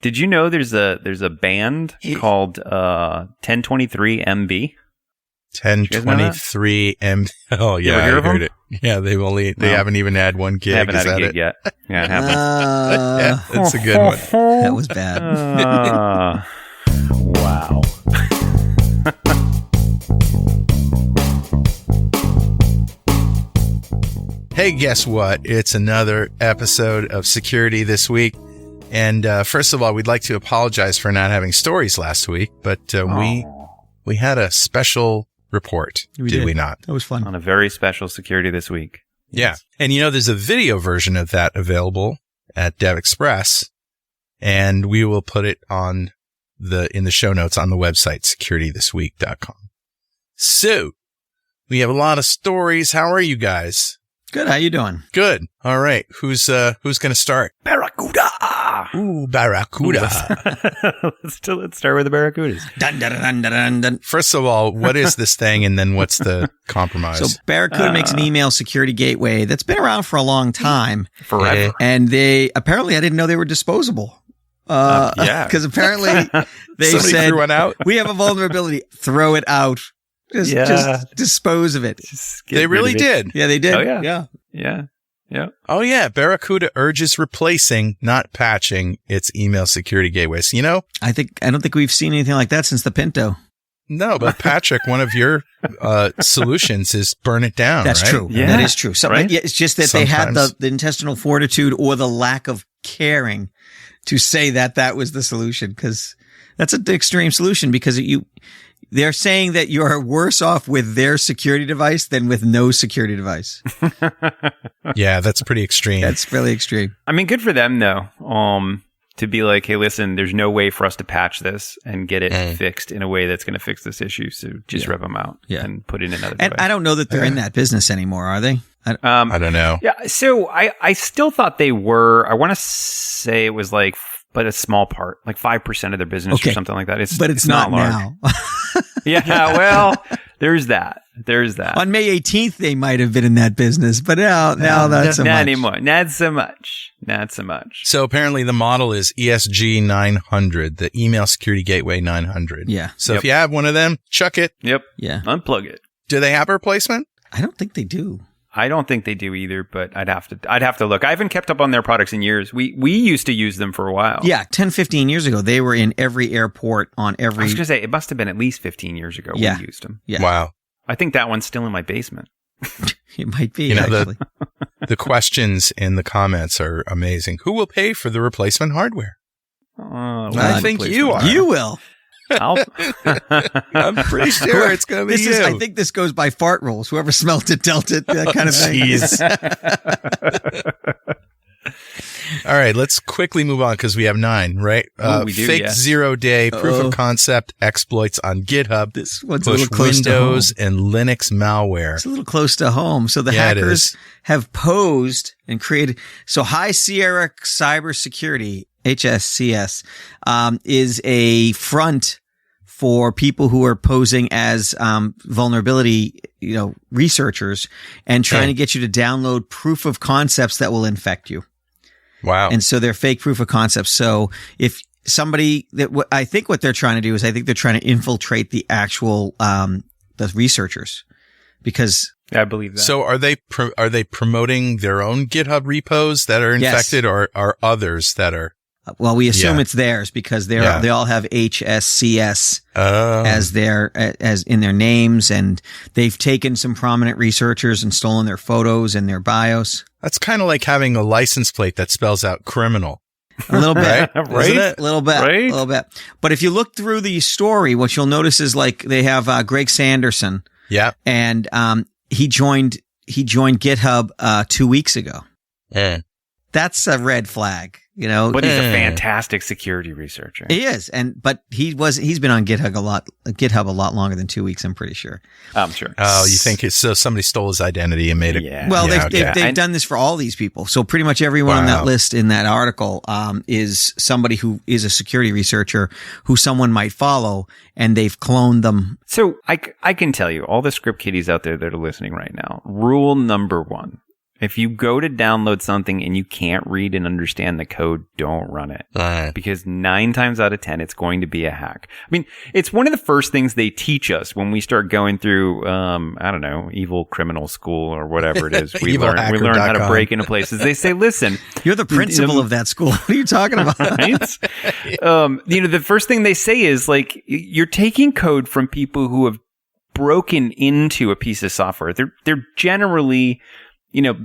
Did you know there's a band called 1023 MB? 1023 MB. Oh yeah, I heard it. Yeah, they haven't even had one gig. They haven't had a gig yet. Yeah, it happens. Yeah, that's a good one. That was bad. Wow. Hey, guess what? It's another episode of Security This Week. And first of all, we'd like to apologize for not having stories last week, but we had a special report, did we not? That was fun. On a very special Security This Week. Yeah. And there's a video version of that available at DevExpress, and we will put it in the show notes on the website, securitythisweek.com. So, we have a lot of stories. How are you guys? Good. How you doing? Good. All right. Who's going to start? Barracuda. Ooh, Barracuda. Let's start with the Barracudas. Dun, dun, dun, dun, dun, dun. First of all, what is this thing, and then what's the compromise? So Barracuda makes an email security gateway that's been around for a long time. Forever. And I didn't know they were disposable. Yeah. Because apparently they Somebody said, threw one out? we have a vulnerability. Throw it out. Just dispose of it. They really did. Yeah, they did. Oh, yeah. Yeah. Yeah. Yeah. Oh, yeah. Barracuda urges replacing, not patching, its email security gateways. I don't think we've seen anything like that since the Pinto. No, but Patrick, one of your solutions is burn it down. That's right? true. Yeah. That is true. Right? Yeah, it's just that they had the intestinal fortitude or the lack of caring to say that was the solution, because that's an extreme solution, because they're saying that you are worse off with their security device than with no security device. Yeah, that's pretty extreme. That's really extreme. I mean, good for them, though, to be like, hey, listen, there's no way for us to patch this and get it fixed in a way that's going to fix this issue. So just rip them out and put in another device. And I don't know that they're in that business anymore, are they? I don't know. Yeah, so I still thought they were. I want to say it was but a small part, like 5% of their business or something like that. But it's not large. now. Yeah, well, there's that. On May 18th, they might have been in that business, but now not so much. Not anymore. Not so much. So apparently the model is ESG 900, the Email Security Gateway 900. Yeah. So if you have one of them, chuck it. Yep. Yeah. Unplug it. Do they have a replacement? I don't think they do. I don't think they do either, but I'd have to look. I haven't kept up on their products in years. We used to use them for a while. Yeah, 10, 15 years ago, they were in every airport on every... I was going to say, it must have been at least 15 years ago we used them. Yeah. Wow. I think that one's still in my basement. It might be, actually. The questions in the comments are amazing. Who will pay for the replacement hardware? I think you are. You will. I'm pretty sure it's going to be you. I think this goes by fart rules. Whoever smelt it, dealt it, that kind of thing. All right, let's quickly move on because we have 9, right? We do, fake 0-day proof of concept exploits on GitHub. This one's push a little close Windows to home. and Linux malware. It's a little close to home. So the hackers have posed and created. So High Sierra Cybersecurity, HSCS, is a front for people who are posing as vulnerability, researchers and trying to get you to download proof of concepts that will infect you. Wow. And so they're fake proof of concepts. So if I think what they're trying to do is they're trying to infiltrate the actual, the researchers, because I believe that. So are they promoting their own GitHub repos that are infected, or are others that are? Well, we assume it's theirs because they all have HSCS as in their names, and they've taken some prominent researchers and stolen their photos and their bios. That's kind of like having a license plate that spells out criminal. A little bit, right? Isn't it? A little bit, right? A little bit. But if you look through the story, what you'll notice is they have Greg Sanderson. Yeah, and he joined GitHub 2 weeks ago. Yeah. That's a red flag, But he's a fantastic security researcher. He is, but he's been on GitHub a lot longer than 2 weeks. I'm pretty sure. I'm sure. Oh, you think so? Somebody stole his identity and made it. Yeah. Well, they've done this for all these people. So pretty much everyone on that list in that article is somebody who is a security researcher who someone might follow, and they've cloned them. So I can tell you, all the script kiddies out there that are listening right now, rule number 1. If you go to download something and you can't read and understand the code, don't run it. Because 9 times out of 10, it's going to be a hack. I mean, it's one of the first things they teach us when we start going through, I don't know, evil criminal school or whatever it is. We learn how to break into places. They say, listen. You're the principal of that school. What are you talking about? Right? The first thing they say is, like, you're taking code from people who have broken into a piece of software. They're generally...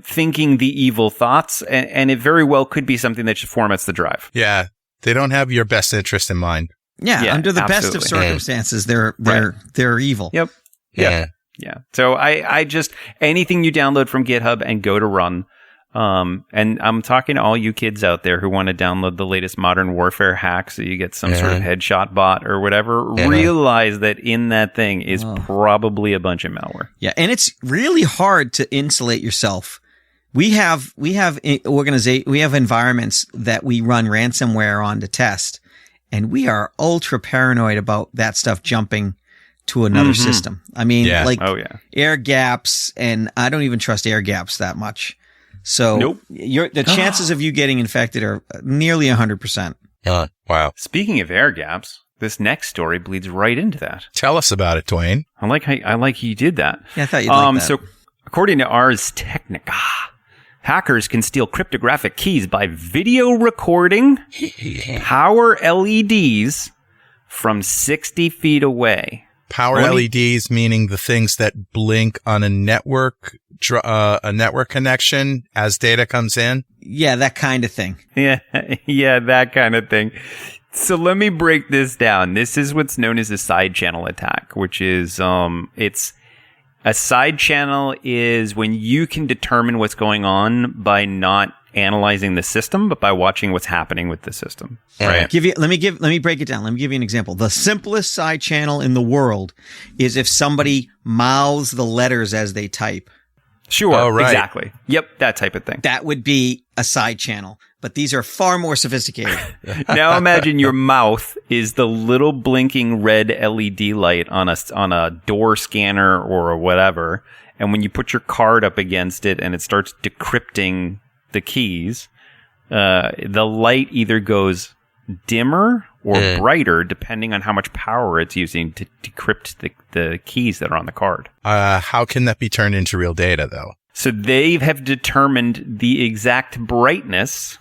thinking the evil thoughts, and it very well could be something that just formats the drive. Yeah. They don't have your best interest in mind. Yeah. Under the best of circumstances, they're evil. Yep. Yeah. So I just, anything you download from GitHub and go to run. And I'm talking to all you kids out there who want to download the latest Modern Warfare hack so you get some sort of headshot bot or whatever. Realize that in that thing is probably a bunch of malware. Yeah, and it's really hard to insulate yourself. We have environments that we run ransomware on to test, and we are ultra paranoid about that stuff jumping to another system. I mean, air gaps, and I don't even trust air gaps that much. So the chances of you getting infected are nearly 100%. Wow. Speaking of air gaps, this next story bleeds right into that. Tell us about it, Dwayne. I like how you did that. Yeah, I thought you'd like that. So according to Ars Technica, hackers can steal cryptographic keys by video recording power LEDs from 60 feet away. Power LEDs meaning the things that blink on a network connection as data comes in? Yeah, that kind of thing. Yeah, that kind of thing. So let me break this down. This is what's known as a side channel attack, which is it's a side channel is when you can determine what's going on by not analyzing the system, but by watching what's happening with the system. Right. Let me break it down. Let me give you an example. The simplest side channel in the world is if somebody mouths the letters as they type. Sure. Oh, right. Exactly. Yep. That type of thing. That would be a side channel, but these are far more sophisticated. Now imagine your mouth is the little blinking red LED light on a door scanner or whatever. And when you put your card up against it and it starts decrypting the keys, the light either goes dimmer or brighter depending on how much power it's using to decrypt the keys that are on the card. How can that be turned into real data, though? So they have determined the exact brightness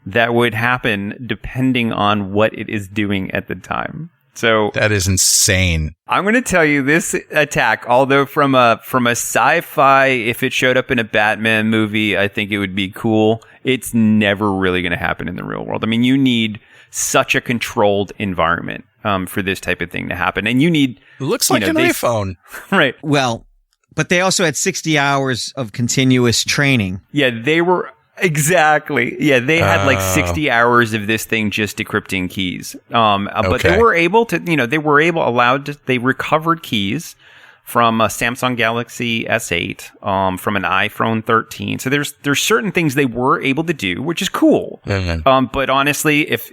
that would happen depending on what it is doing at the time. So that is insane. I'm going to tell you this attack, although from a sci-fi, if it showed up in a Batman movie, I think it would be cool. It's never really going to happen in the real world. I mean, you need such a controlled environment for this type of thing to happen. And you need... It looks like an iPhone. Right. Well, but they also had 60 hours of continuous training. Yeah, they were... Exactly. Yeah, they had like 60 hours of this thing just decrypting keys. But they were able to, they recovered keys from a Samsung Galaxy S8, from an iPhone 13. So there's certain things they were able to do, which is cool. Mm-hmm. But honestly, if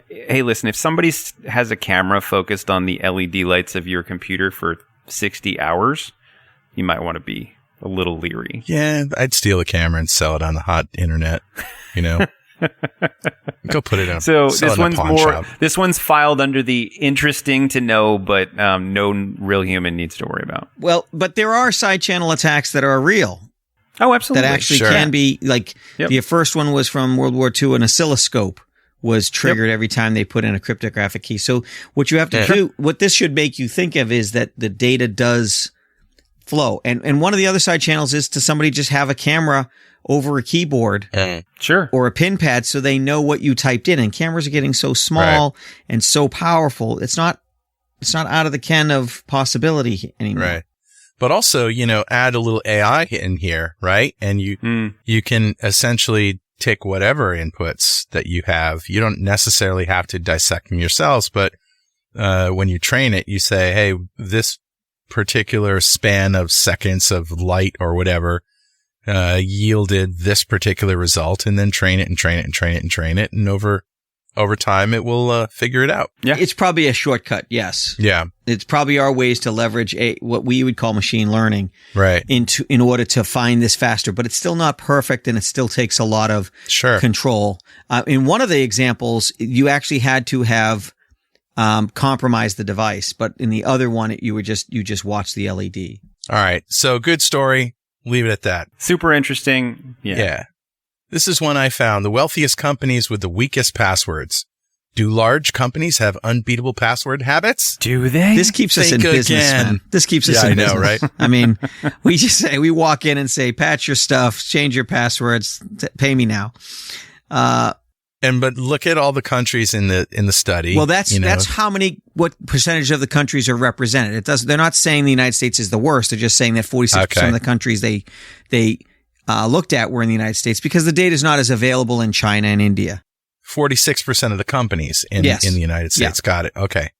somebody has a camera focused on the LED lights of your computer for 60 hours, you might want to be a little leery. Yeah, I'd steal a camera and sell it on the hot internet, Go put it on. So this one's filed under the interesting to know, but no real human needs to worry about. Well, but there are side channel attacks that are real. Oh, absolutely. That actually can be like the first one was from World War II. An oscilloscope was triggered every time they put in a cryptographic key. So what you have to do, what this should make you think of is that the data does flow. And one of the other side channels is to somebody just have a camera over a keyboard or a pin pad so they know what you typed in. And cameras are getting so small and so powerful. It's not out of the ken of possibility anymore. Right. But also, add a little AI in here, right? And you can essentially take whatever inputs that you have. You don't necessarily have to dissect them yourselves, but when you train it, you say, hey, this particular span of seconds of light or whatever yielded this particular result, and then train it and train it and train it and train it. And over over time, it will figure it out. Yeah. It's probably a shortcut. Yes. Yeah. It's probably our ways to leverage what we would call machine learning, right, in order to find this faster. But it's still not perfect, and it still takes a lot of control. In one of the examples, you actually had to have compromised the device, but in the other one, you just watch the LED. All right. So good story. Leave it at that. Super interesting. Yeah. This is one I found. The wealthiest companies with the weakest passwords. Do large companies have unbeatable password habits? Do they? This keeps us in business, man. This keeps us in business. I know, right? I mean, we walk in and say, patch your stuff, change your passwords, pay me now. But look at all the countries in the study. Well, that's what percentage of the countries are represented. They're not saying the United States is the worst. They're just saying that 46% of the countries they looked at were in the United States, because the data is not as available in China and India. 46% of the companies in the United States. Yeah. Got it. Okay.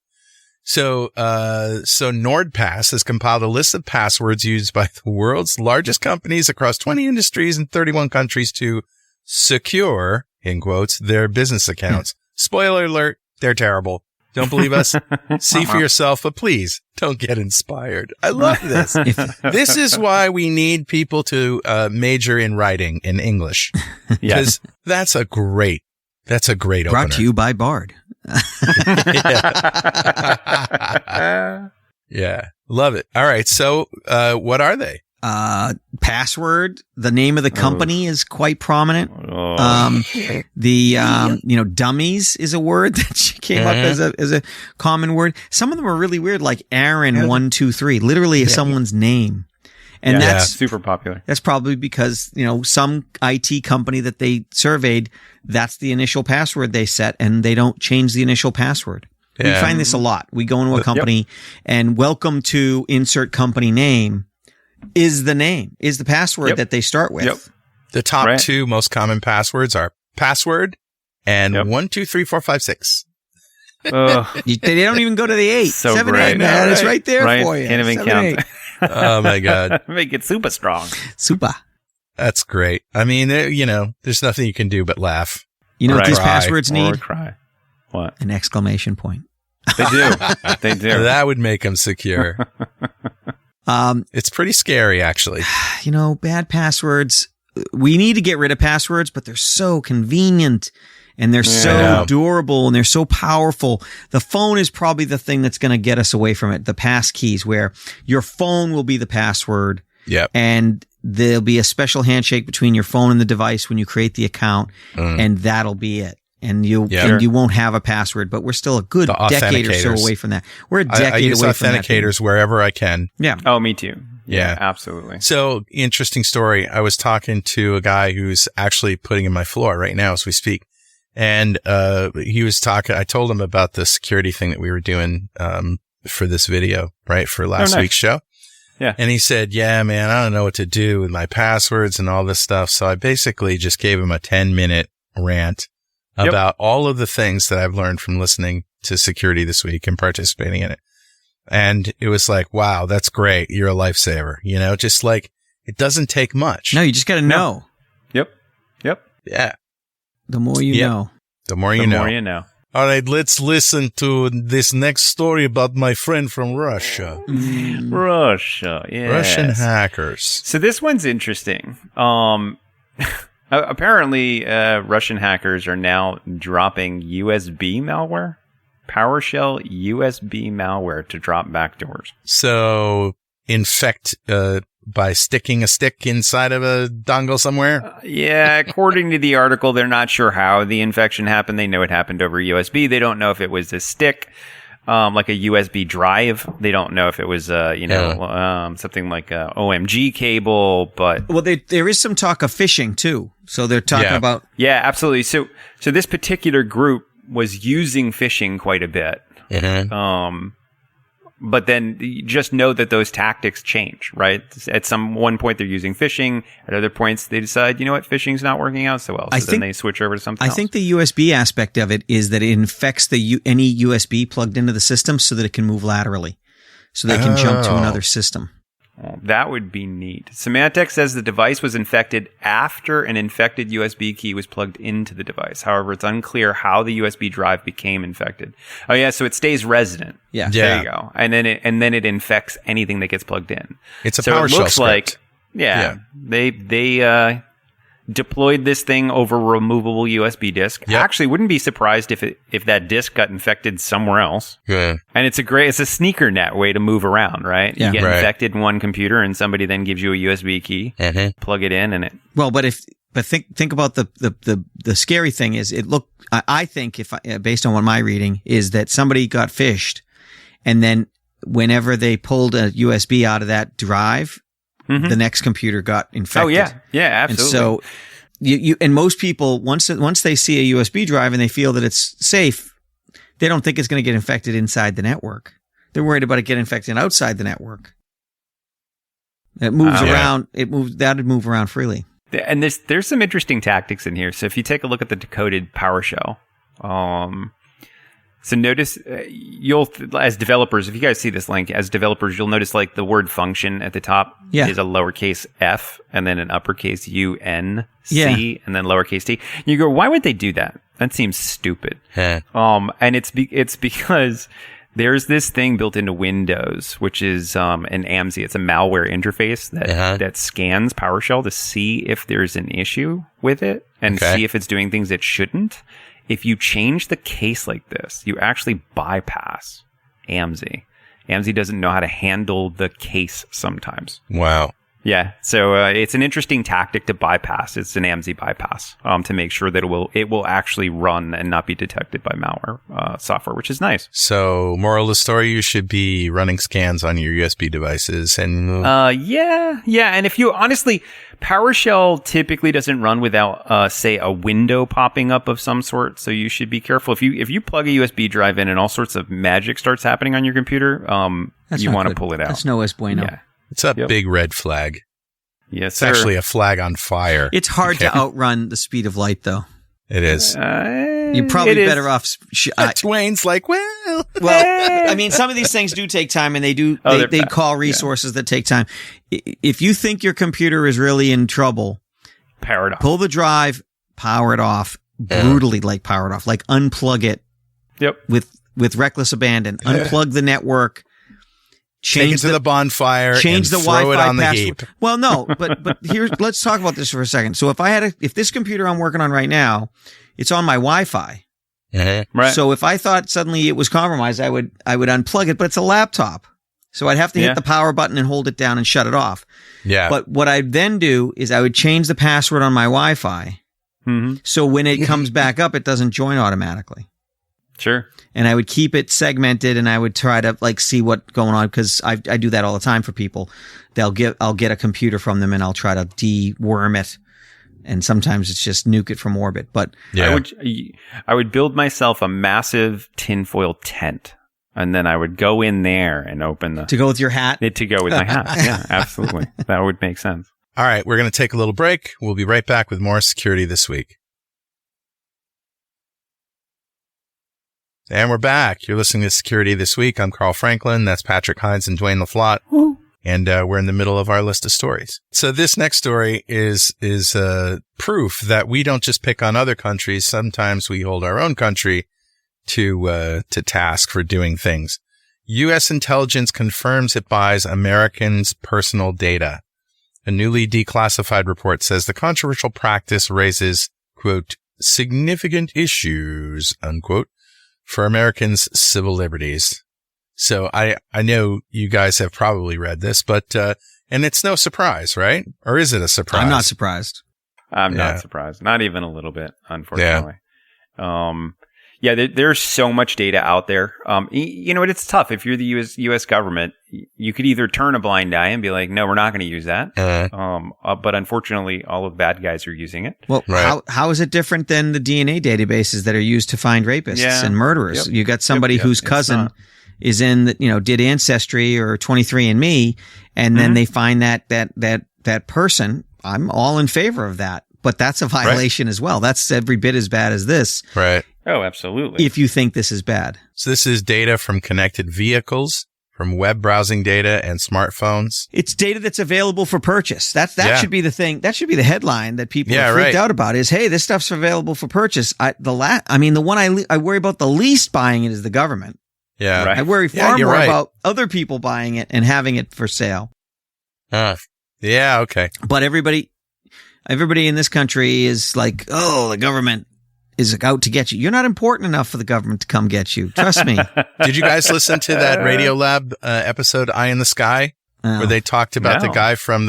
So NordPass has compiled a list of passwords used by the world's largest companies across 20 industries in 31 countries to secure, in quotes, their business accounts. Spoiler alert, they're terrible. Don't believe us? See for yourself, but please don't get inspired. I love this. This is why we need people to major in writing in English. Because that's a great opener. Brought to you by Bard. Yeah. Love it. All right. So, what are they? Password. The name of the company is quite prominent. Dummies is a word that came up as a common word. Some of them are really weird, like Aaron123, literally someone's name. And that's super popular. That's probably because, some IT company that they surveyed, that's the initial password they set, and they don't change the initial password. Yeah. We find this a lot. We go into a company and welcome to insert company name is the password that they start with. Yep. The top two most common passwords are password and 1234566. They don't even go to the 8. So 7, great. 8, man. It's right there for you. Can't even count. Oh my God. Make it super strong. Super. That's great. I mean, there's nothing you can do but laugh. You know what these passwords need? Or cry. What? An exclamation point. They do. They do. That would make them secure. It's pretty scary, actually. Bad passwords. We need to get rid of passwords, but they're so convenient and they're so durable and they're so powerful. The phone is probably the thing that's going to get us away from it. The pass keys, where your phone will be the password. Yep. And there'll be a special handshake between your phone and the device when you create the account, and that'll be it. And you won't have a password, but we're still a good decade or so away from that. We're a decade away from that. I use authenticators wherever I can. Yeah. Oh, me too. Yeah, absolutely. So, interesting story. I was talking to a guy who's actually putting in my floor right now as we speak. And he was talking, I told him about the security thing that we were doing for this video, right, for last week's show. Yeah. And he said, yeah, man, I don't know what to do with my passwords and all this stuff. So I basically just gave him a 10-minute rant about all of the things that I've learned from listening to security this week and participating in it. And it was like, wow, that's great. You're a lifesaver. Just like, it doesn't take much. No, you just got to know. Yep. Yeah. The more you know. The more you know. The more you know. All right, let's listen to this next story about my friend from Russia. Russia, yes. Russian hackers. So this one's interesting. Apparently, Russian hackers are now dropping USB malware, PowerShell USB malware to drop backdoors. So, infect by sticking a stick inside of a dongle somewhere? Yeah, according to the article, they're not sure how the infection happened. They know it happened over USB. They don't know if it was a stick, like a USB drive. They don't know if it was, something like a OMG cable, but... Well, there is some talk of phishing, too. So they're talking about... Yeah, absolutely. So this particular group was using phishing quite a bit. Mm-hmm. But then you just know that those tactics change, right? At one point they're using phishing. At other points they decide, you know what, phishing's not working out so well. So then they switch over to something else. I think the USB aspect of it is that it infects any USB plugged into the system so that it can move laterally. So they can jump to another system. Oh, that would be neat. Symantec says the device was infected after an infected USB key was plugged into the device. However, it's unclear how the USB drive became infected. Oh yeah, so it stays resident. Yeah. There you go. And then it infects anything that gets plugged in. It's a PowerShell script. They deployed this thing over a removable USB disk. Yep. Actually, wouldn't be surprised if that disk got infected somewhere else. Yeah. And it's a sneaker net way to move around, right? Yeah. You get Right. infected in one computer, and somebody then gives you a USB key, plug it in, and it. Well, but think about the scary thing is I think based on what my reading is that somebody got phished, and then whenever they pulled a USB out of that drive, the next computer got infected. Oh yeah, absolutely. And so you and most people once they see a USB drive and they feel that it's safe, they don't think it's going to get infected inside the network. They're worried about it getting infected outside the network. It moves around. That'd move around freely. And there's some interesting tactics in here. So if you take a look at the decoded PowerShell, so notice as developers, if you guys see this link, as developers, you'll notice like the word function at the top is a lowercase f and then an uppercase UNC and then lowercase t. You go, why would they do that? That seems stupid. And it's because there's this thing built into Windows, which is an AMSI. It's a malware interface that scans PowerShell to see if there's an issue with it and see if it's doing things it shouldn't. If you change the case like this, you actually bypass AMSI. AMSI doesn't know how to handle the case sometimes. Wow. Yeah, so it's an interesting tactic to bypass. It's an AMSI bypass to make sure that it will actually run and not be detected by malware software, which is nice. So, moral of the story: you should be running scans on your USB devices, and and if you honestly, PowerShell typically doesn't run without say a window popping up of some sort. So you should be careful if you plug a USB drive in and all sorts of magic starts happening on your computer. You want to pull it out. That's no es bueno. Yeah. It's a big red flag. Yes, it's actually a flag on fire. It's hard to outrun the speed of light, though. It is. You're probably better off. Dwayne's like, well, I mean, some of these things do take time, and they call resources that take time. If you think your computer is really in trouble, power it off. Pull the drive, power it off, brutally, power it off, unplug it. Yep. With reckless abandon, unplug the network. Take it to the bonfire. Change the Wi-Fi. Throw it on password. the heap. Well, no, but let's talk about this for a second. So if this computer I'm working on right now, it's on my Wi-Fi. Right. So if I thought suddenly it was compromised, I would unplug it, but it's a laptop. So I'd have to hit the power button and hold it down and shut it off. Yeah. But what I'd then do is I would change the password on my Wi-Fi. Mm-hmm. So when it comes back up, it doesn't join automatically. Sure. And I would keep it segmented, and I would try to see what's going on, because I do that all the time for people. I'll get a computer from them, and I'll try to deworm it. And sometimes it's just nuke it from orbit. But I would build myself a massive tinfoil tent, and then I would go in there and open to go with your hat. To go with my hat. Yeah, absolutely. That would make sense. All right, we're going to take a little break. We'll be right back with more Security This Week. And we're back. You're listening to Security This Week. I'm Carl Franklin. That's Patrick Hines and Dwayne LaFlotte. Woo. And we're in the middle of our list of stories. So this next story is proof that we don't just pick on other countries. Sometimes we hold our own country to task for doing things. U.S. intelligence confirms it buys Americans' personal data. A newly declassified report says the controversial practice raises, quote, significant issues, unquote, for Americans' civil liberties. So I know you guys have probably read this, but, and it's no surprise, right? Or is it a surprise? I'm not surprised. I'm not surprised. Not even a little bit, unfortunately. There's so much data out there. You know what? It's tough. If you're the U.S. government, you could either turn a blind eye and be like, no, we're not going to use that. But unfortunately, all of the bad guys are using it. Well, how is it different than the DNA databases that are used to find rapists and murderers? Yep. You got somebody whose cousin is in, did Ancestry or 23andMe, and then they find that person. I'm all in favor of that. But that's a violation as well. That's every bit as bad as this. Right. Oh, absolutely. If you think this is bad. So this is data from connected vehicles from web browsing data and smartphones. It's data that's available for purchase. That should be the thing. That should be the headline that people are freaked out about is, hey, this stuff's available for purchase. The one I worry about the least buying it is the government. Yeah. Right. I worry far more about other people buying it and having it for sale. Yeah. Okay. But everybody in this country is like, oh, the government is out to get you. You're not important enough for the government to come get you. Trust me. Did you guys listen to that Radiolab episode, Eye in the Sky, where they talked about the guy from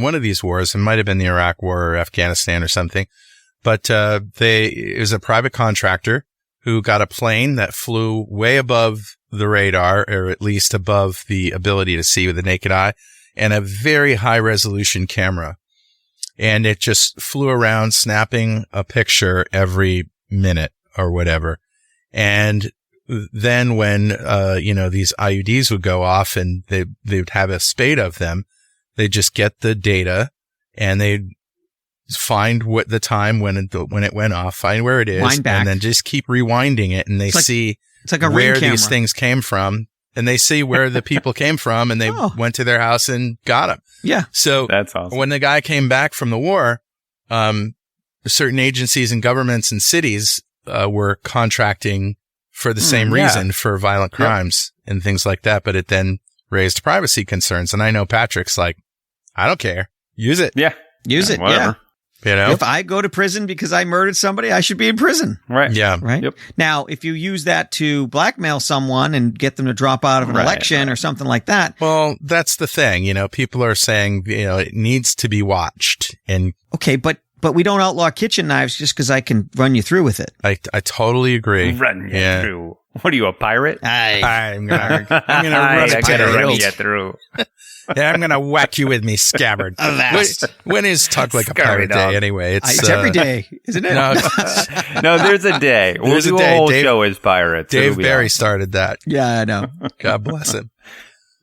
one of these wars? It might have been the Iraq War or Afghanistan or something. But it was a private contractor who got a plane that flew way above the radar, or at least above the ability to see with the naked eye, and a very high resolution camera. And it just flew around snapping a picture every minute or whatever. And then when, these IUDs would go off and they would have a spate of them, they'd just get the data and they'd find what the time when it went off, find where it is, and then just keep rewinding it. And see it's like a where these things came from. And they see where the people came from, and they went to their house and got them. Yeah. So that's awesome. When the guy came back from the war, certain agencies and governments and cities were contracting for the same reason for violent crimes and things like that. But it then raised privacy concerns. And I know Patrick's like, I don't care. Use it. Yeah. Use it. Whatever. Yeah. You know, if I go to prison because I murdered somebody, I should be in prison. Right. Yeah. Right. Yep. Now, if you use that to blackmail someone and get them to drop out of an election or something like that. Well, that's the thing. You know, people are saying, it needs to be watched. And okay, but we don't outlaw kitchen knives just because I can run you through with it. I totally agree. Run you through. What are you, a pirate? I'm gonna run you through. Yeah, I'm gonna whack you with me scabbard. When is Talk Like a Pirate Day anyway? It's every day, isn't it? No, there's a day. We'll do a whole show as pirates. Dave Barry started that. Yeah, I know. God bless him.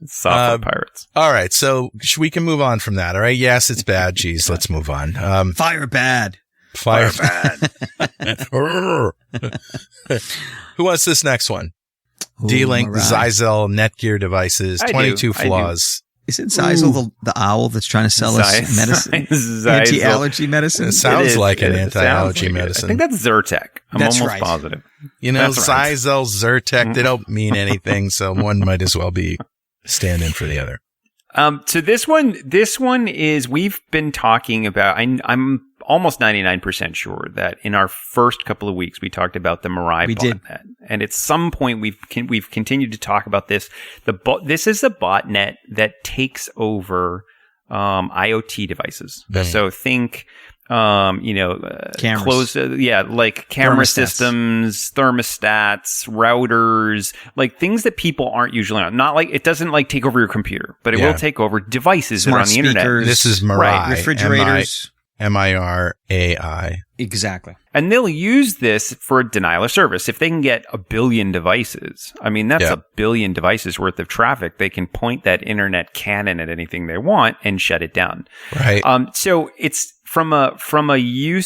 Soft pirates. All right, so we can move on from that. All right, yes, it's bad. Geez, let's move on. Fire bad. Fire bad. Who wants this next one? D-Link Zyzel Netgear devices, 22 flaws. Is it Zyzel the owl that's trying to sell us medicine? Anti-allergy medicine? It sounds like an anti-allergy medicine. I think that's Zyrtec. That's almost positive. Zyzel, Zyrtec, they don't mean anything, so one might as well be stand in for the other. So this one is, we've been talking about, I'm almost 99% sure that in our first couple of weeks, we talked about the Mirai botnet. And at some point, we've continued to talk about this. This is a botnet that takes over IoT devices. Mm. So think, cameras. Like camera systems, thermostats, routers, like things that people aren't usually on. Not like, it doesn't like take over your computer, but it will take over devices that are on the internet. This is Mirai. Right. Refrigerators. Mirai. Exactly. And they'll use this for a denial of service. If they can get 1 billion devices, I mean, that's 1 billion devices worth of traffic. They can point that internet cannon at anything they want and shut it down. Right. So it's from a usability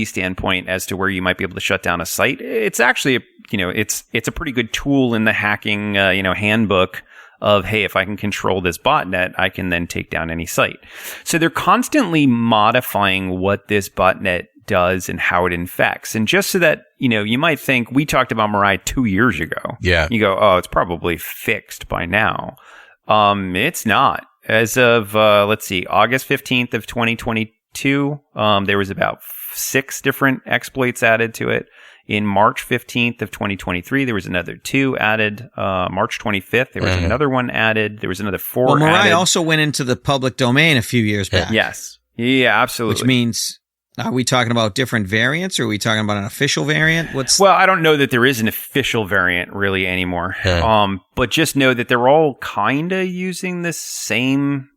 standpoint as to where you might be able to shut down a site. It's actually, it's a pretty good tool in the hacking, handbook of, hey, if I can control this botnet, I can then take down any site. So they're constantly modifying what this botnet does and how it infects. And just so that, you might think, we talked about Mirai 2 years ago. Yeah. You go, oh, it's probably fixed by now. It's not. As of, August 15th of 2022, there was about 6 different exploits added to it. In March 15th of 2023, there was another 2 added. March 25th, there was another one added. There was another 4 Mirai added. also went into the public domain a few years back. Yes. Yeah, absolutely. Which means, are we talking about different variants, or are we talking about an official variant? Well, I don't know that there is an official variant really anymore. But just know that they're all kind of using the same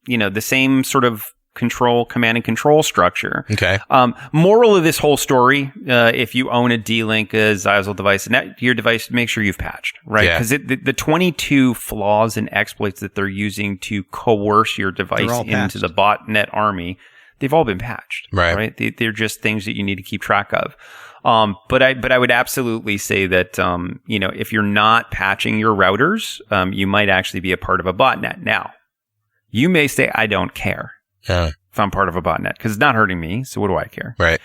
sort of command and control structure. Okay. Moral of this whole story, if you own a D-Link, a Zyzel device, and your device, make sure you've patched, right? Because the 22 flaws and exploits that they're using to coerce your device into the botnet army, they've all been patched, right? They're just things that you need to keep track of. But I would absolutely say that, if you're not patching your routers, you might actually be a part of a botnet. Now, you may say, I don't care if I'm part of a botnet because it's not hurting me. So what do I care? Right.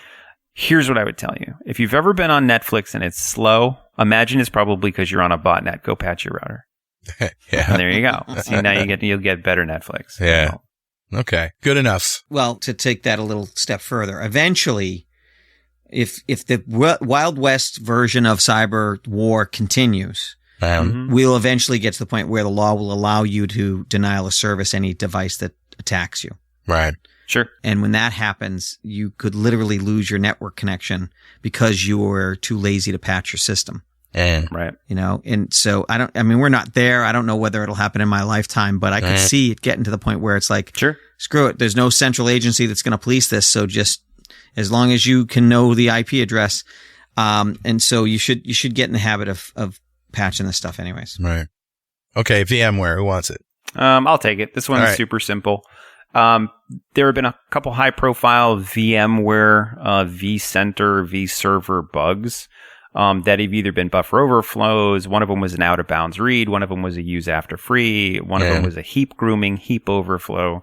Here's what I would tell you. If you've ever been on Netflix and it's slow, imagine it's probably because you're on a botnet. Go patch your router. Yeah. And there you go. See, now you'll get better Netflix. Yeah. Okay. Good enough. Well, to take that a little step further, eventually, if the Wild West version of cyber war continues, we'll eventually get to the point where the law will allow you to denial of service any device that attacks you. Right. Sure. And when that happens, you could literally lose your network connection because you were too lazy to patch your system. Right. And so we're not there. I don't know whether it'll happen in my lifetime, but I could see it getting to the point where it's like, sure, screw it. There's no central agency that's going to police this. So just as long as you can know the IP address. And so you should get in the habit of patching this stuff anyways. Right. Okay. VMware, who wants it? I'll take it. This one's super simple. There have been a couple high-profile VMware vCenter, vServer bugs that have either been buffer overflows. One of them was an out-of-bounds read. One of them was a use after free. One of them was a heap grooming, heap overflow.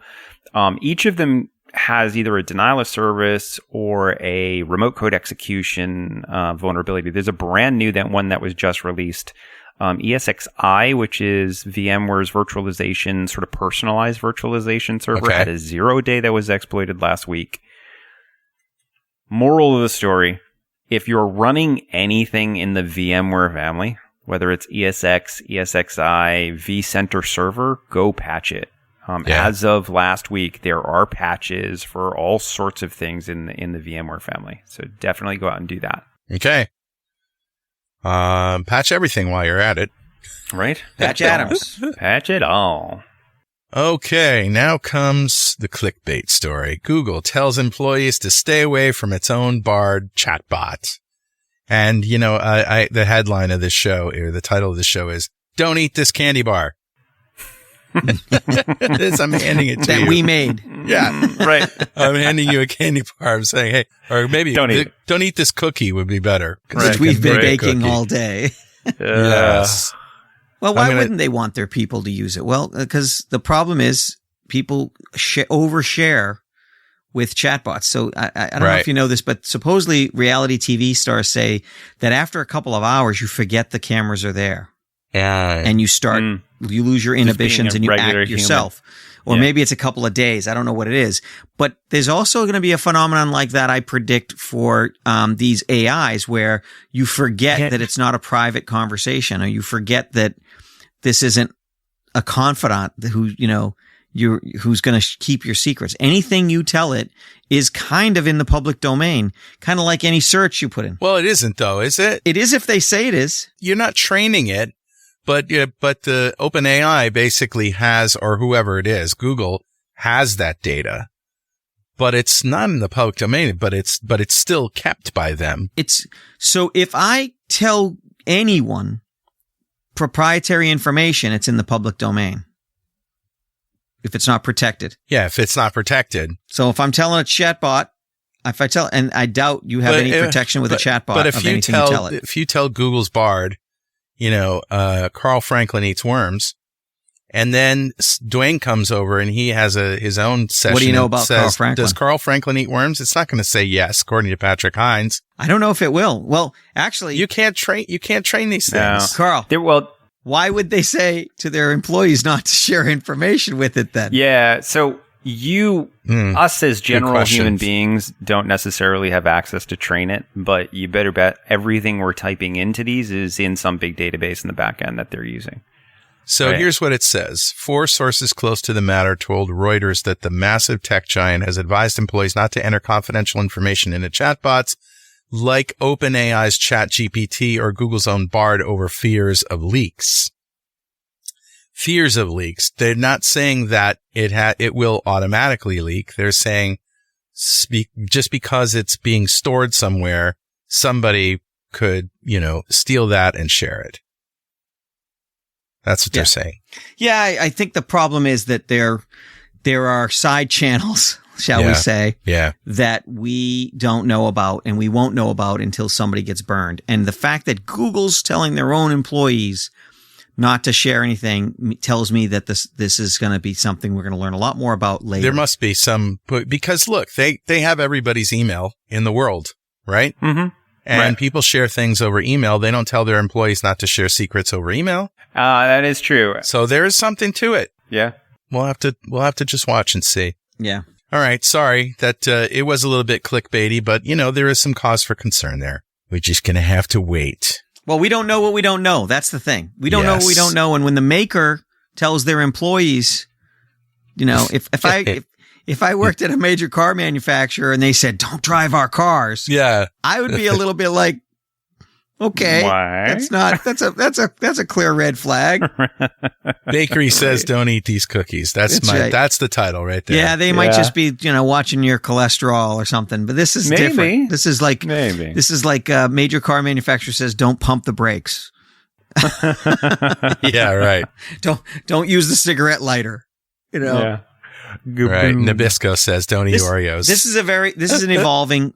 Each of them has either a denial of service or a remote code execution vulnerability. There's a brand new one that was just released. ESXi, which is VMware's virtualization, sort of personalized virtualization server, had a 0-day that was exploited last week. Moral of the story, if you're running anything in the VMware family, whether it's ESX, ESXi, vCenter server, go patch it. As of last week, there are patches for all sorts of things in the VMware family. So definitely go out and do that. Okay. Patch everything while you're at it. Right? Patch Adams. Patch it all. Okay, now comes the clickbait story. Google tells employees to stay away from its own Bard chatbot. And, the headline of this show, or the title of the show is, "Don't Eat This Candy Bar." I'm handing it to you. That we made. Yeah. Right. I'm handing you a candy bar. I'm saying, hey, or maybe don't eat this cookie would be better. Which we've been baking all day. Yes. Well, why wouldn't they want their people to use it? Well, because the problem is people overshare with chatbots. So I don't know if you know this, but supposedly reality TV stars say that after a couple of hours, you forget the cameras are there. Yeah. And you lose your inhibitions and you act yourself. Or maybe it's a couple of days. I don't know what it is. But there's also going to be a phenomenon like that, I predict, for these AIs where you forget that it's not a private conversation, or you forget that this isn't a confidant who's going to keep your secrets. Anything you tell it is kind of in the public domain, kind of like any search you put in. Well, it isn't, though, is it? It is if they say it is. You're not training it. But the OpenAI basically has, or whoever it is, Google has that data, but it's not in the public domain, but it's still kept by them. So if I tell anyone proprietary information, it's in the public domain. If it's not protected. Yeah, if it's not protected. So if I'm telling a chatbot, and I doubt you have any protection with a chatbot, but if you tell it. If you tell Google's Bard, Carl Franklin eats worms, and then Dwayne comes over and he has his own session. What do you know about Carl Franklin? Does Carl Franklin eat worms? It's not going to say yes, according to Patrick Hines. I don't know if it will. Well, actually, you can't train these things, Carl. Why would they say to their employees not to share information with it then? Yeah. So us as general human beings don't necessarily have access to train it, but you better bet everything we're typing into these is in some big database in the back end that they're using. So here's what it says. 4 sources close to the matter told Reuters that the massive tech giant has advised employees not to enter confidential information into chatbots like OpenAI's ChatGPT or Google's own Bard over fears of leaks. Fears of leaks. They're not saying that it will automatically leak. They're saying just because it's being stored somewhere, somebody could, steal that and share it. That's what they're saying. Yeah, I think the problem is that there are side channels shall we say, yeah, that we don't know about and we won't know about until somebody gets burned. And the fact that Google's telling their own employees not to share anything tells me that this is going to be something we're going to learn a lot more about later. There must be some, because look, they have everybody's email in the world, right? Mm-hmm. And people share things over email. They don't tell their employees not to share secrets over email. That is true. So there is something to it. Yeah. We'll have to just watch and see. Yeah. All right. Sorry that it was a little bit clickbaity, but there is some cause for concern there. We're just going to have to wait. Well, we don't know what we don't know. That's the thing. We don't know what we don't know. And when the maker tells their employees, if I worked at a major car manufacturer and they said, don't drive our cars. Yeah. I would be a little bit like, okay, why? That's a clear red flag. Bakery says don't eat these cookies. That's the title right there. Yeah, they might just be, watching your cholesterol or something, but this is different. This is like a major car manufacturer says don't pump the brakes. Yeah, right. Don't use the cigarette lighter, Yeah. Right. Nabisco says don't eat Oreos. This is an evolving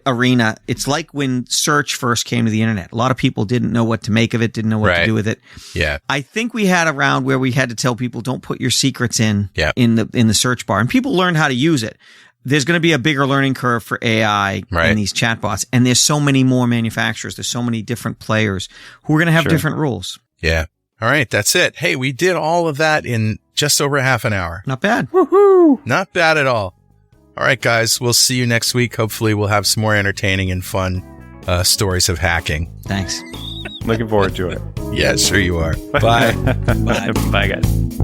arena. It's like when search first came to the internet. A lot of people didn't know what to make of it, didn't know what to do with it. Yeah. I think we had a round where we had to tell people don't put your secrets in the search bar, and people learned how to use it. There's going to be a bigger learning curve for AI and these chatbots, and there's so many more manufacturers. There's so many different players who are going to have different rules. Yeah. All right, that's it. Hey, we did all of that in just over half an hour. Not bad. Woohoo! Not bad at all. All right, guys, we'll see you next week. Hopefully we'll have some more entertaining and fun stories of hacking. Thanks. Looking forward to it. Yeah, sure you are. Bye. Bye. Bye, guys.